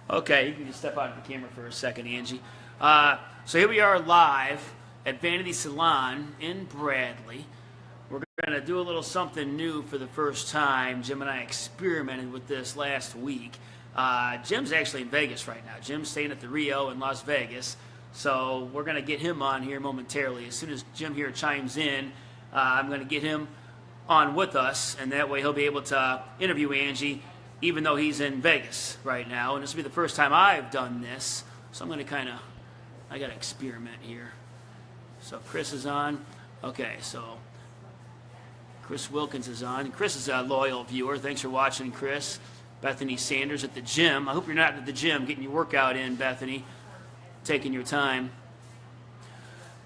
Okay, you can just step out of the camera for a second, Angie. So here we are live at Vanity Salon in Bradley. We're going to do a little something new for the first time. Jim and I experimented with this last week. Jim's actually in Vegas right now. Jim's staying at the Rio in Las Vegas. So we're going to get him on here momentarily. As soon as Jim here chimes in, I'm going to get him on with us, and that way he'll be able to interview Angie even though he's in Vegas right now. And this will be the first time I've done this. So I'm going to I got to experiment here. So Chris is on. Okay, so Chris Wilkins is on. Chris is a loyal viewer. Thanks for watching, Chris. Bethany Sanders at the gym. I hope you're not at the gym getting your workout in, Bethany. Taking your time.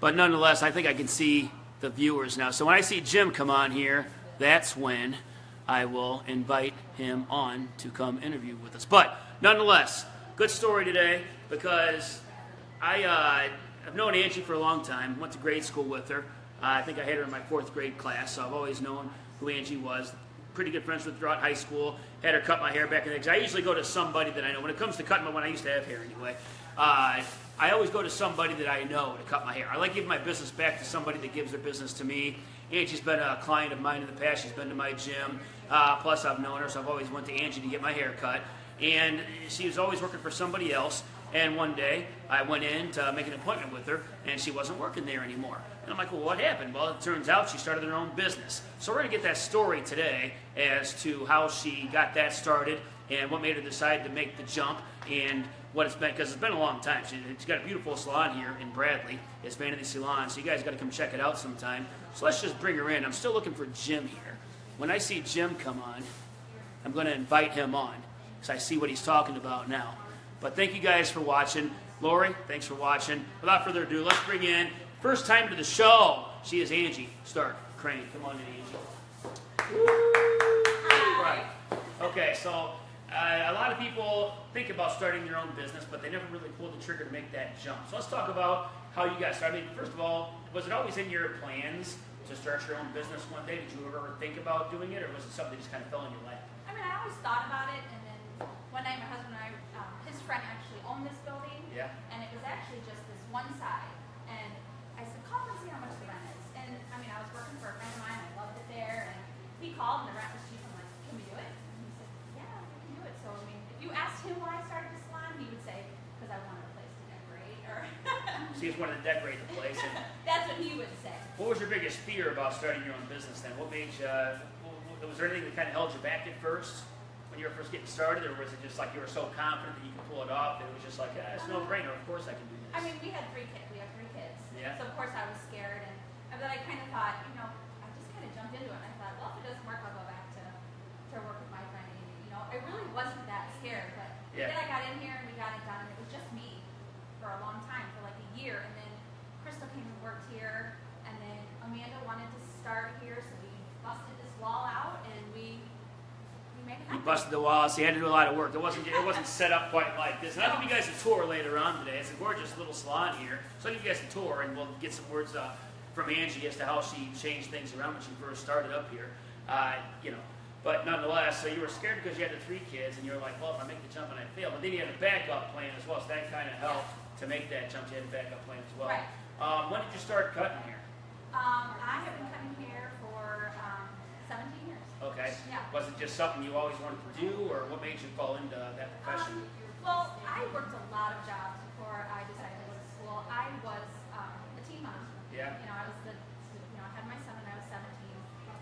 But nonetheless, I think I can see the viewers now. So when I see Jim come on here, that's when I will invite him on to come interview with us. But nonetheless, good story today because I've known Angie for a long time. Went to grade school with her. I think I had her in my 4th grade class, so I've always known who Angie was. Pretty good friends with her throughout high school. Had her cut my hair back in the day. I usually go to somebody that I know. When it comes to cutting my, when I used to have hair anyway, I always go to somebody that I know to cut my hair. I like giving my business back to somebody that gives their business to me. Angie's been a client of mine in the past. She's been to my gym. Plus, I've known her, so I've always went to Angie to get my hair cut. And she was always working for somebody else. And one day, I went in to make an appointment with her, and she wasn't working there anymore. And I'm like, well, what happened? Well, it turns out she started her own business. So we're going to get that story today as to how she got that started and what made her decide to make the jump and what it's been, because it's been a long time. She's got a beautiful salon here in Bradley. It's Vanity Salon, so you guys got to come check it out sometime. So let's just bring her in. I'm still looking for Jim here. When I see Jim come on, I'm going to invite him on because I see what he's talking about now. But thank you guys for watching. Lori, thanks for watching. Without further ado, let's bring in, first time to the show, she is Angie Stark Crane. Come on in, Angie. Woo! Right. Okay, so a lot of people think about starting their own business, but they never really pull the trigger to make that jump. So let's talk about how you got started. I mean, first of all, was it always in your plans to start your own business one day? Did you ever think about doing it, or was it something that just kind of fell in your lap? I mean, I always thought about it, and then one night my husband and I, his friend actually owned this building, and it was actually just this one side. And I said, call and see how much the rent is. And I mean, I was working for a friend of mine, I loved it there, and he called and the rent was cheap. I'm like, can we do it? And he said, yeah, we can do it. So I mean, if you asked him why I started the salon, he would say, because I wanted a place to decorate. Or so you just wanted to decorate the place. And that's what he would say. What was your biggest fear about starting your own business then? What made you, was there anything that kind of held you back at first when you were first getting started, or was it just like you were so confident that you could pull it off that it was just like, it's no brainer, of course I can do this? I mean, we had 3 kids. We have 3 kids. Yeah. So of course I was scared, and then I kind of thought, you know, I just kind of jumped into it, and I thought, well, if it doesn't work, I'll go back to work with my friend Amy. You know, I really wasn't that scared, but then I got in here and we got it done, and it was just me for a long time, for like a year, and then Crystal came and worked here, and then Amanda wanted to start here, so we busted this wall out, and we made it happen. You busted the wall, so you had to do a lot of work. It wasn't set up quite like this. And I'll give you guys a tour later on today. It's a gorgeous little salon here. So I'll give you guys a tour, and we'll get some words from Angie as to how she changed things around when she first started up here. You know, but nonetheless, so you were scared because you had the 3 kids, and you were like, well, if I make the jump and I fail. But then you had a backup plan as well, so that kind of helped to make that jump. You had a backup plan as well. Right. When did you start cutting here? I have been cutting hair for 17 years. Okay. Yeah. Was it just something you always wanted to do, or what made you fall into that profession? Well, I worked a lot of jobs before I decided to go to school. I was a teen mom. Yeah. You know, I had my son when I was 17.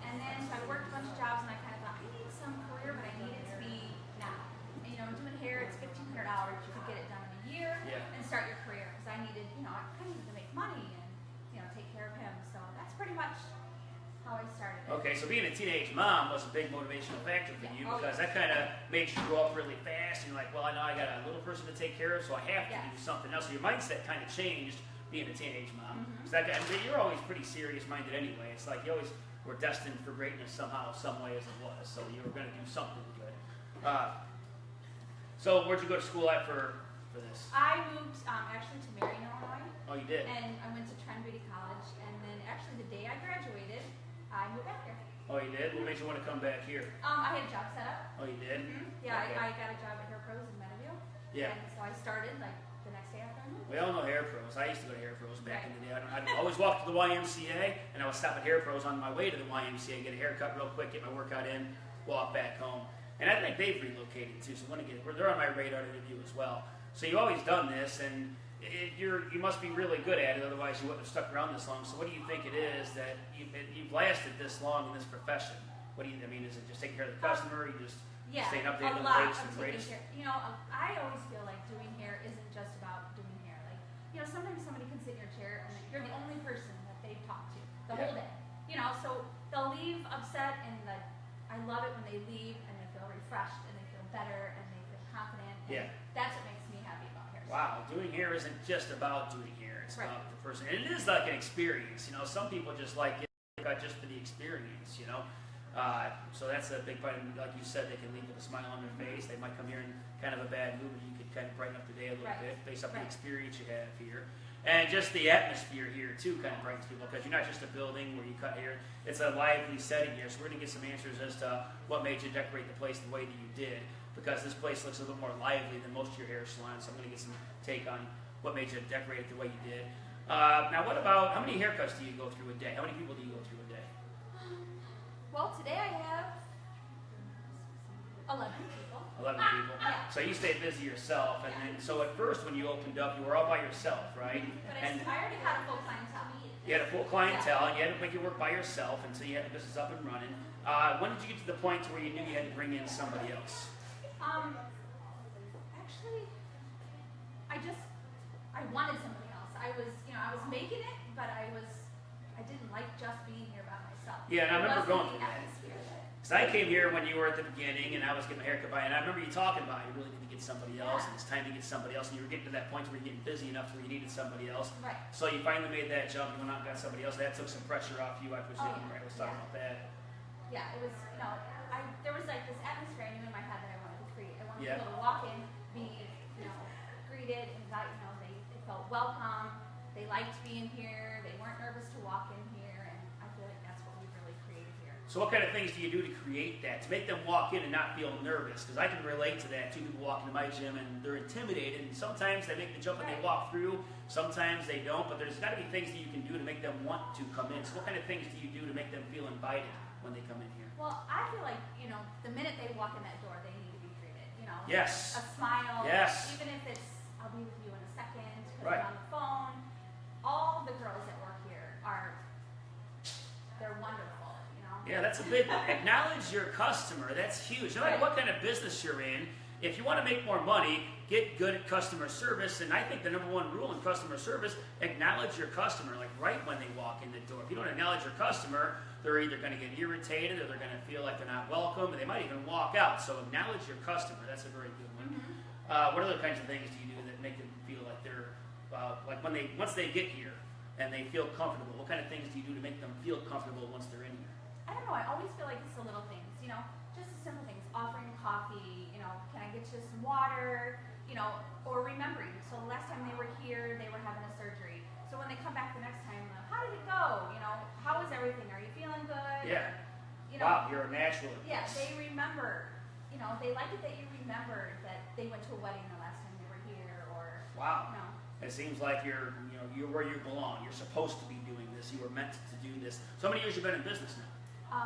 And then, so I worked a bunch of jobs, and I kind of thought, I need some career, but I need it to be now. And, you know, doing hair, it's $1,500. You could get it done in a year and start your career. Because I needed, you know, I needed to make money and, you know, take care of him. So that's pretty much how I started it. Okay, so being a teenage mom was a big motivational factor for you because that kind of made you grow up really fast. And you're like, well, I know I got a little person to take care of, so I have to do something else. So your mindset kind of changed being a teenage mom. So that guy, I mean, you're always pretty serious-minded anyway. It's like you always were destined for greatness somehow, some way as it was. So you were going to do something good. So where'd you go to school at for this? I moved actually to Marion, Illinois. Oh, you did? And I went to Trent Beauty College. And then actually the day I graduated, I moved back here. Oh, you did? What made you want to come back here? I had a job set up. Oh, you did? Yeah, okay. I got a job at Hair Pros in Meadowville. Yeah. And so I started like the next day after I moved. We all know hair pros. I used to go to hair pros back in the day. I'd always walk to the YMCA, and I would stop at hair pros on my way to the YMCA, get a haircut real quick, get my workout in, walk back home. And I think they've relocated too, so they're on my radar to interview as well. So you've always done this, and you must be really good at it, otherwise you wouldn't have stuck around this long. So what do you think it is that you've lasted this long in this profession? What do you, I mean, is it just taking care of the customer, you just staying updated on the latest and greatest? You know, I always feel like doing hair isn't just about doing hair. Like, you know, sometimes somebody can sit in your chair and you're the only person that they've talked to the whole day. You know, so they'll leave upset, and I love it when they leave and they feel refreshed and they feel better and they feel confident. And that's what makes me happy about hair. Wow, doing hair isn't just about doing hair. It's about the person. And it is like an experience. You know, some people just like it just for the experience, you know. So that's a big part. Like you said, they can leave with a smile on their face. They might come here in kind of a bad mood, and you could kind of brighten up the day a little bit based on the experience you have here. And just the atmosphere here, too, kind of brightens people, because you're not just a building where you cut hair. It's a lively setting here, so we're going to get some answers as to what made you decorate the place the way that you did, because this place looks a little more lively than most of your hair salons, so I'm going to get some take on what made you decorate it the way you did. Now, what about, how many haircuts do you go through a day? How many people do you go through a day? Well, today I have 11 people. 11 people. So you stay busy yourself, and then so at first when you opened up, you were all by yourself, right? But I already had a full clientele. You had a full clientele, and you had to make it work by yourself until you had the business up and running. When did you get to the point to where you knew you had to bring in somebody else? Actually, I wanted somebody else. I was making it, but I didn't like just being here by myself. Yeah, and I remember going through that. Because I came here when you were at the beginning, and I was getting my haircut by, and I remember you talking about you really need to get somebody else, and it's time to get somebody else, and you were getting to that point where you're getting busy enough where you needed somebody else. Right. So you finally made that jump, you went out and got somebody else. That took some pressure off you, I presume, right? Let's talk about that. Yeah, it was, there was like this atmosphere I knew in my head that I wanted to create. I wanted people to walk in, be, greeted, and they felt welcome, they liked being here, they weren't nervous to walk in here, and I feel like that's what we really created here. So what kind of things do you do to create that, to make them walk in and not feel nervous? Because I can relate to that. Two people walk into my gym and they're intimidated, and sometimes they make the jump and they walk through, sometimes they don't, but there's got to be things that you can do to make them want to come in. So what kind of things do you do to make them feel invited when they come in here? Well, I feel like, the minute they walk in that door, they need to be greeted, Yes. A smile. Yes. Even if it's, I'll be with you in a second, because I'm on the phone. All the girls that work here they're wonderful, Yeah, that's a big one. Acknowledge your customer. That's huge. No matter what kind of business you're in, if you want to make more money, get good at customer service. And I think the number one rule in customer service, acknowledge your customer, like right when they walk in the door. If you don't acknowledge your customer, they're either going to get irritated or they're going to feel like they're not welcome, and they might even walk out. So acknowledge your customer. That's a very good one. What other kinds of things do you do that make them feel like they're, like once they get here and they feel comfortable, what kind of things do you do to make them feel comfortable once they're in here? I don't know. I always feel like it's the little things, just the simple things. Offering coffee, can I get you some water, or remembering. So the last time they were here, they were having a surgery. So when they come back the next time, how did it go? How was everything? Are you feeling good? Yeah. Wow, you're a natural. Yeah, they remember. They like it that you remembered that they went to a wedding the last time they were here, or. Wow. It seems like you're where you belong. You're supposed to be doing this. You were meant to do this. So how many years have you been in business now?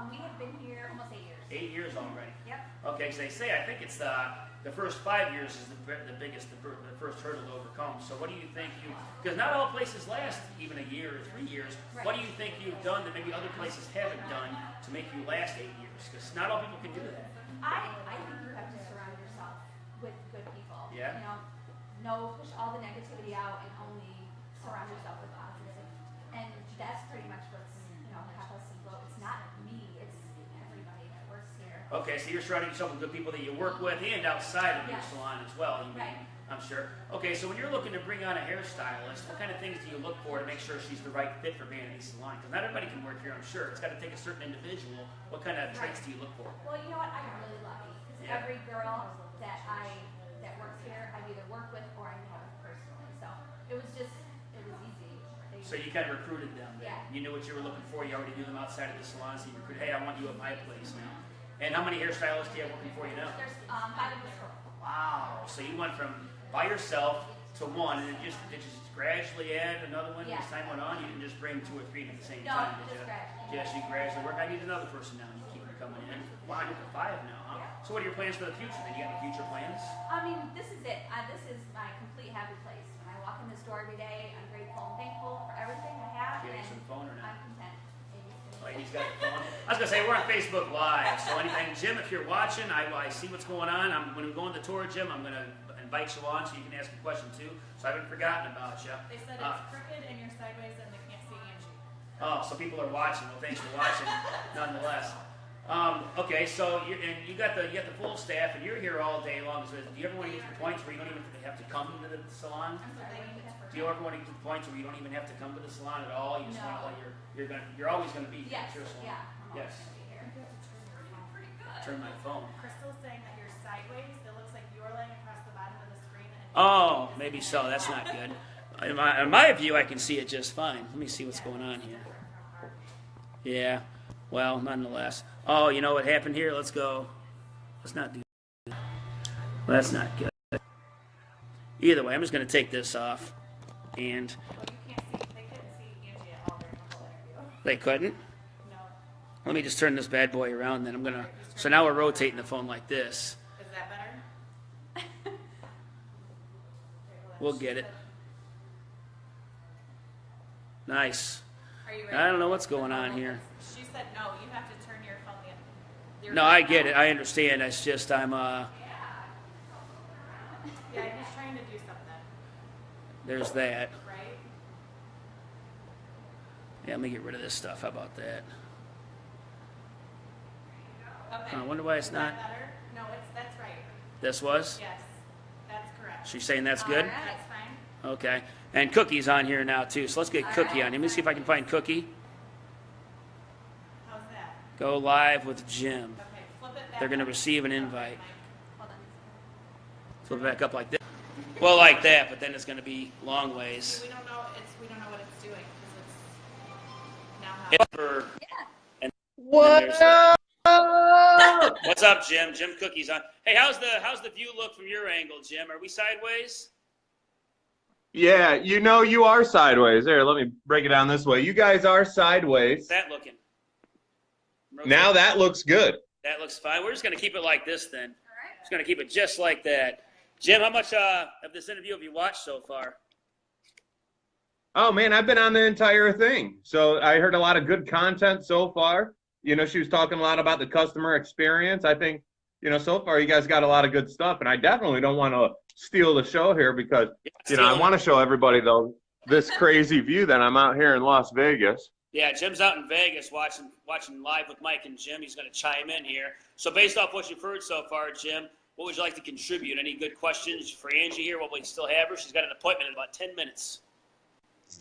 We have been here almost 8 years. 8 years already. Yep. Okay, so they say, I think it's the first 5 years is the biggest, the first hurdle to overcome. So what do you think because not all places last even a year or 3 years. Right. What do you think you've done that maybe other places haven't done to make you last 8 years? Because not all people can do that. I think you have to surround yourself with good people. Yeah. Push all the negativity out and only surround yourself with positive. And that's pretty much what's, kept us afloat. It's not me, it's everybody that works here. Okay, so you're surrounding yourself with good people that you work with and outside of your salon as well, you mean, I'm sure. Okay, so when you're looking to bring on a hairstylist, what kind of things do you look for to make sure she's the right fit for Vanity Salon? Because not everybody can work here, I'm sure. It's got to take a certain individual. What kind of traits do you look for? Well, you know what? I'm really lucky. Because every girl that works here, I've either worked with or I know personally. So it was easy. So you kind of recruited them. Yeah. You knew what you were looking for. You already knew them outside of the salon. So you recruited, hey, I want you at my place now. And how many hairstylists do you have working for you now? There's 5 of us. Wow. So you went from by yourself to one, and it just gradually add another one as time went on. You didn't just bring 2 or 3 at the same time. Did you? Yes, you gradually work. I need another person now. You keep them coming in. Well, I'm to 5 now, huh? Yeah. So what are your plans for the future? Then you got any future plans? I mean, this is it. This is my complete happy place. When I walk in this door every day, I'm grateful and thankful for everything I have. Do you have the phone or not? I'm content. He's got the phone. I was gonna say we're on Facebook Live, so anything, Jim, if you're watching, I see what's going on. When we go on the tour, Jim, I'm gonna invite you on so you can ask a question too. So I haven't forgotten about you. They said it's crooked and you're sideways and they can't see Angie. Oh, so people are watching. Well, thanks for watching, nonetheless. Okay, so you got the full staff, and you're here all day long. So do you ever want to get to the point where you don't even have to come to the salon? Do you ever want to get to the point where you don't even have to come to the salon at all? You just want to let you're always going to be here at your salon. Yeah. Yes. Pretty good. Turn my phone. Crystal's saying that you're sideways. It looks like you're laying across the bottom of the screen. Oh, maybe so. That's not good. In my view, I can see it just fine. Let me see what's going on here. Yeah. Well, nonetheless. Oh, you know what happened here? Let's go. Let's not do that. Well, that's not good. Either way, I'm just going to take this off. And Well, you can't see. They couldn't see Angie at all during the whole interview. they couldn't? No. Let me just turn this bad boy around, then I'm going to... So now we're rotating the phone like this. Is that better? We'll get it. Nice. Are you ready? I don't know what's going on here. She said no. You have to turn your phone in. No, I get it. I understand. It's just I'm... Yeah, he's trying to do something. There's that. Right? Yeah, let me get rid of this stuff. How about that? Okay. I wonder why it's Is not. that better? No, that's right. This was? Yes, that's correct. She's saying that's good? That's fine. Okay. And Cookie's on here now, too. So let's get Cookie on. Let me see if I can find Cookie. How's that? Go live with Jim. Okay, flip it back. They're going to up. receive an invite. Hold on. Flip it back up like this. Well, like that, but then it's going to be long ways. We don't know. We don't know what it's doing because it's now how. It's for, Yeah. and What up? what's up, Jim? Jim Cookie's on. Hey, how's the view look from your angle, Jim? Are we sideways? Yeah, you know you are sideways. There, let me break it down this way. You guys are sideways. What's that looking? Now that looks good. That looks fine. We're just going to keep it like this then. All right. Just going to keep it just like that. Jim, how much of this interview have you watched so far? Oh, man, I've been on the entire thing. So I heard a lot of good content so far. You know, she was talking a lot about the customer experience. I think, you know, so far you guys got a lot of good stuff. And I definitely don't want to steal the show here because, you know, I want to show everybody, though, this crazy view that I'm out here in Las Vegas. Yeah, Jim's out in Vegas watching live with Mike and Jim. He's going to chime in here. So based off what you've heard so far, Jim, what would you like to contribute? Any good questions for Angie here? What we still have her? She's got an appointment in about 10 minutes.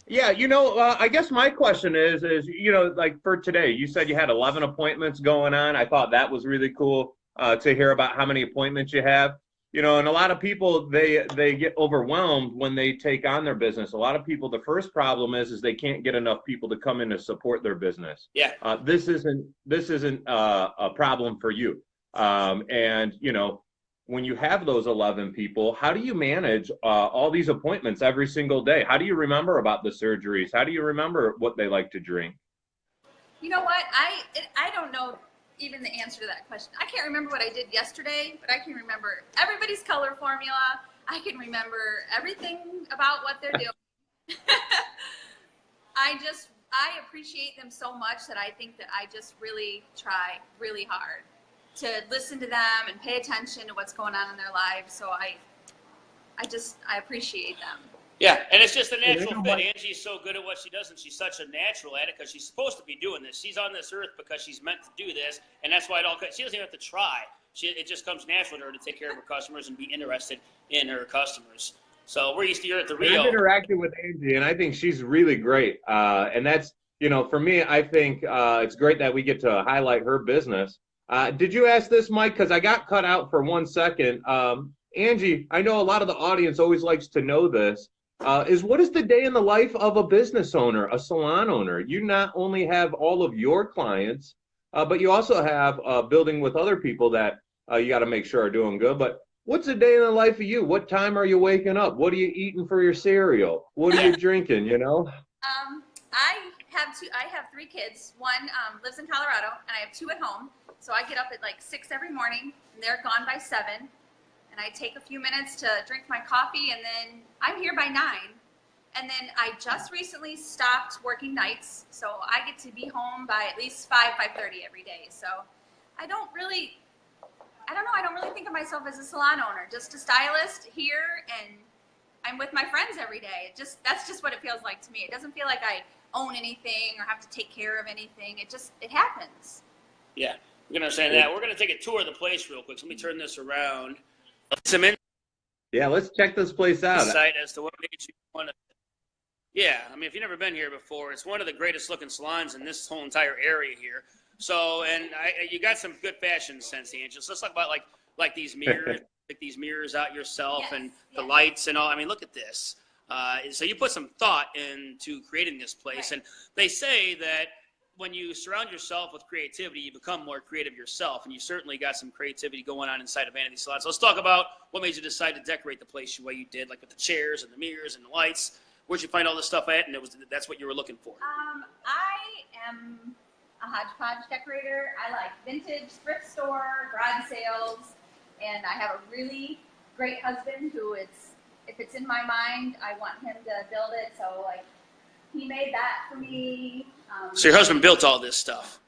Yeah, you know, I guess my question is, you know, like for today, you said you had 11 appointments going on. I thought that was really cool to hear about how many appointments you have. You know, and a lot of people, they get overwhelmed when they take on their business. A lot of people, the first problem is they can't get enough people to come in to support their business. Yeah. This isn't a problem for you. And, you know, when you have those 11 people, how do you manage all these appointments every single day? How do you remember about the surgeries? How do you remember what they like to drink? You know what? I don't know even the answer to that question. I can't remember what I did yesterday, but I can remember everybody's color formula. I can remember everything about what they're doing. I appreciate them so much that I think that I just really try really hard to listen to them and pay attention to what's going on in their lives. So I appreciate them. Yeah, and it's just a natural fit. Angie's so good at what she does, and she's such a natural at it because she's supposed to be doing this. She's on this earth because she's meant to do this, and that's why she doesn't even have to try. It just comes natural to her to take care of her customers and be interested in her customers. So we're used to here at the Rio. I've interacted with Angie, and I think she's really great. And that's, you know, for me, I think it's great that we get to highlight her business. Did you ask this, Mike? Because I got cut out for 1 second. Angie, I know a lot of the audience always likes to know this. What is the day in the life of a business owner, a salon owner? You not only have all of your clients, but you also have a building with other people that you got to make sure are doing good. But what's a day in the life of you? What time are you waking up? What are you eating for your cereal? What are you drinking, you know? I have 3 kids. One lives in Colorado, and I have 2 at home. So I get up at like 6 every morning, and they're gone by 7. And I take a few minutes to drink my coffee, and then I'm here by 9. And then I just recently stopped working nights, so I get to be home by at least 5:30 every day. So I don't really think of myself as a salon owner, just a stylist here, and I'm with my friends every day. That's just what it feels like to me. It doesn't feel like I own anything or have to take care of anything. It happens. Yeah, we can understand that. We're going to take a tour of the place real quick. So let me turn this around. Some let's check this place out. Insight as to what made you want to. Yeah, I mean, if you've never been here before, it's one of the greatest looking salons in this whole entire area here. So, and you got some good fashion sense, Angie. So let's talk about like these mirrors, pick these mirrors out yourself, yes, and the lights and all. I mean, look at this. So you put some thought into creating this place, right. And they say that when you surround yourself with creativity, you become more creative yourself, and you certainly got some creativity going on inside of Vanity Salon. So let's talk about what made you decide to decorate the place the way you did, like with the chairs and the mirrors and the lights. Where'd you find all this stuff at, and that's what you were looking for? I am a hodgepodge decorator. I like vintage, thrift store, garage sales, and I have a really great husband who if it's in my mind, I want him to build it. So like, he made that for me. So your husband built all this stuff?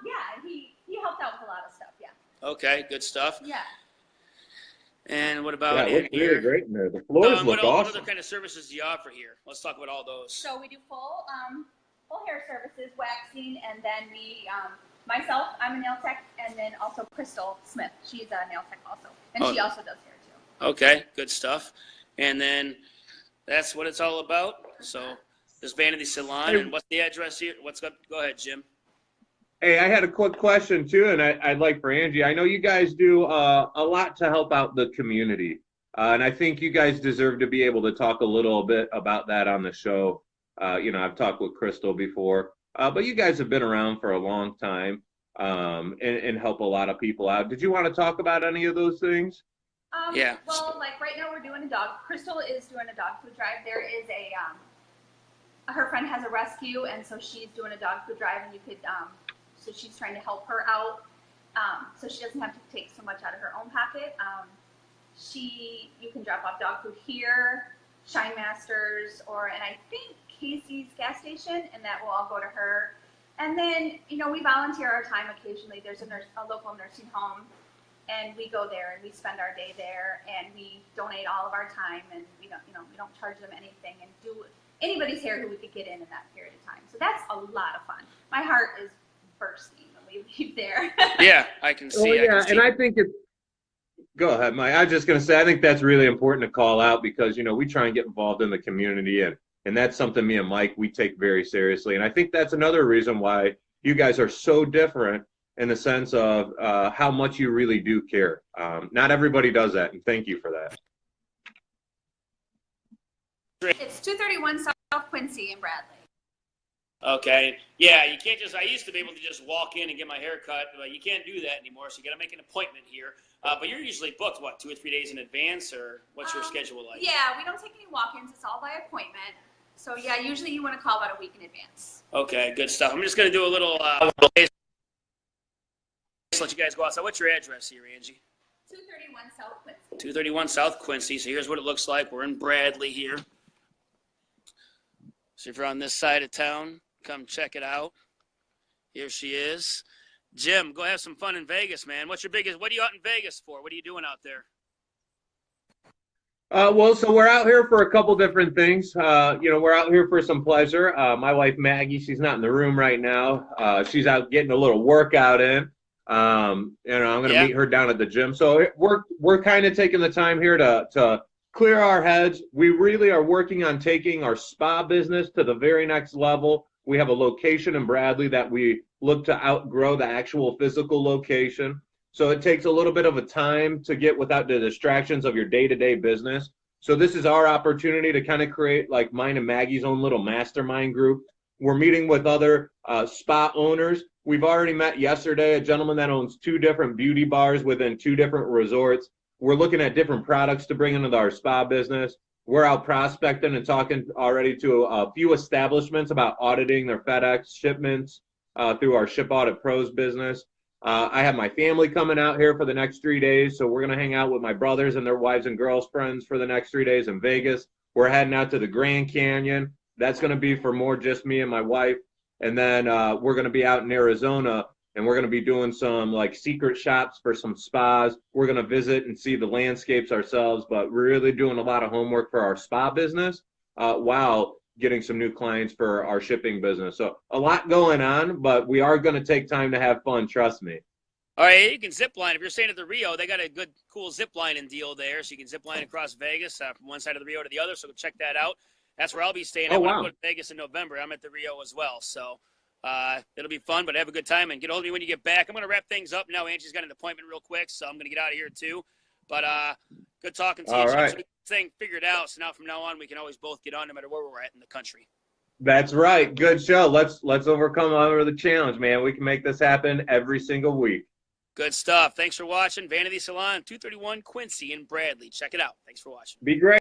Yeah, he helped out with a lot of stuff. Yeah. Okay, good stuff. Yeah. And what about it looks here? really great in there. The floors look awesome. What other kind of services do you offer here? Let's talk about all those. So we do full hair services, waxing, and then myself, I'm a nail tech, and then also Crystal Smith. She's a nail tech also, and she also does hair too. Okay, good stuff. And then that's what it's all about. So this Vanity Salon, and what's the address here? Go ahead, Jim. Hey, I had a quick question too, and I'd like for Angie. I know you guys do a lot to help out the community, and I think you guys deserve to be able to talk a little bit about that on the show. I've talked with Crystal before, but you guys have been around for a long time and help a lot of people out. Did you want to talk about any of those things? Yeah. Well, like right now we're doing a dog. Crystal is doing a dog food drive. There is her friend has a rescue, and so she's doing a dog food drive, and you could. So she's trying to help her out, so she doesn't have to take so much out of her own pocket. You can drop off dog food here, Shine Masters, and I think Casey's gas station, and that will all go to her. And then, we volunteer our time occasionally. There's a local nursing home, and we go there and we spend our day there, and we donate all of our time, and we don't charge them anything, and do anybody's hair who we could get in that period of time. So that's a lot of fun. My heart is bursting when we leave there. Yeah, I can see. I think it's. Go ahead, Mike. I was just going to say, I think that's really important to call out because we try and get involved in the community, and that's something me and Mike we take very seriously. And I think that's another reason why you guys are so different in the sense of how much you really do care. Not everybody does that, and thank you for that. It's 231 South Quincy in Bradley. Okay. Yeah, you can't I used to be able to just walk in and get my hair cut, but you can't do that anymore, so you got to make an appointment here. But you're usually booked, 2 or 3 days in advance, or what's your schedule like? Yeah, we don't take any walk-ins. It's all by appointment. So, yeah, usually you want to call about a week in advance. Okay, good stuff. I'm just going to do a little let you guys go outside. What's your address here, Angie? 231 South Quincy. 231 South Quincy. So here's what it looks like. We're in Bradley here. So if you're on this side of town, come check it out. Here she is. Jim, go have some fun in Vegas, man. What are you out in Vegas for? What are you doing out there? So we're out here for a couple different things. We're out here for some pleasure. My wife, Maggie, she's not in the room right now. She's out getting a little workout in. I'm going to meet her down at the gym. So we're kind of taking the time here to clear our heads. We really are working on taking our spa business to the very next level. We have a location in Bradley that we look to outgrow the actual physical location. So it takes a little bit of a time to get without the distractions of your day-to-day business. So this is our opportunity to kind of create like mine and Maggie's own little mastermind group. We're meeting with other spa owners. We've already met yesterday a gentleman that owns 2 different beauty bars within 2 different resorts. We're looking at different products to bring into our spa business. We're out prospecting and talking already to a few establishments about auditing their FedEx shipments through our Ship Audit Pros business. I have my family coming out here for the next 3 days, so we're going to hang out with my brothers and their wives and girlfriends for the next 3 days in Vegas. We're heading out to the Grand Canyon. That's going to be for more just me and my wife. And then we're going to be out in Arizona, and we're going to be doing some like secret shops for some spas. We're going to visit and see the landscapes ourselves, but we're really doing a lot of homework for our spa business while getting some new clients for our shipping business. So a lot going on, but we are going to take time to have fun. Trust me. All right, you can zip line. If you're staying at the Rio, they got a good, cool zip lining deal there. So you can zip line across Vegas from one side of the Rio to the other. So check that out. That's where I'll be staying. Oh, I'm wow. going to Vegas in November. I'm at the Rio as well. So it'll be fun, but have a good time. And get a hold of me when you get back. I'm going to wrap things up now. Angie's got an appointment real quick, so I'm going to get out of here too. But good talking to you. All right. So we get this thing figured out. So now from now on, we can always both get on no matter where we're at in the country. That's right. Good show. Let's overcome over the challenge, man. We can make this happen every single week. Good stuff. Thanks for watching. Vanity Salon, 231 Quincy in Bradley. Check it out. Thanks for watching. Be great.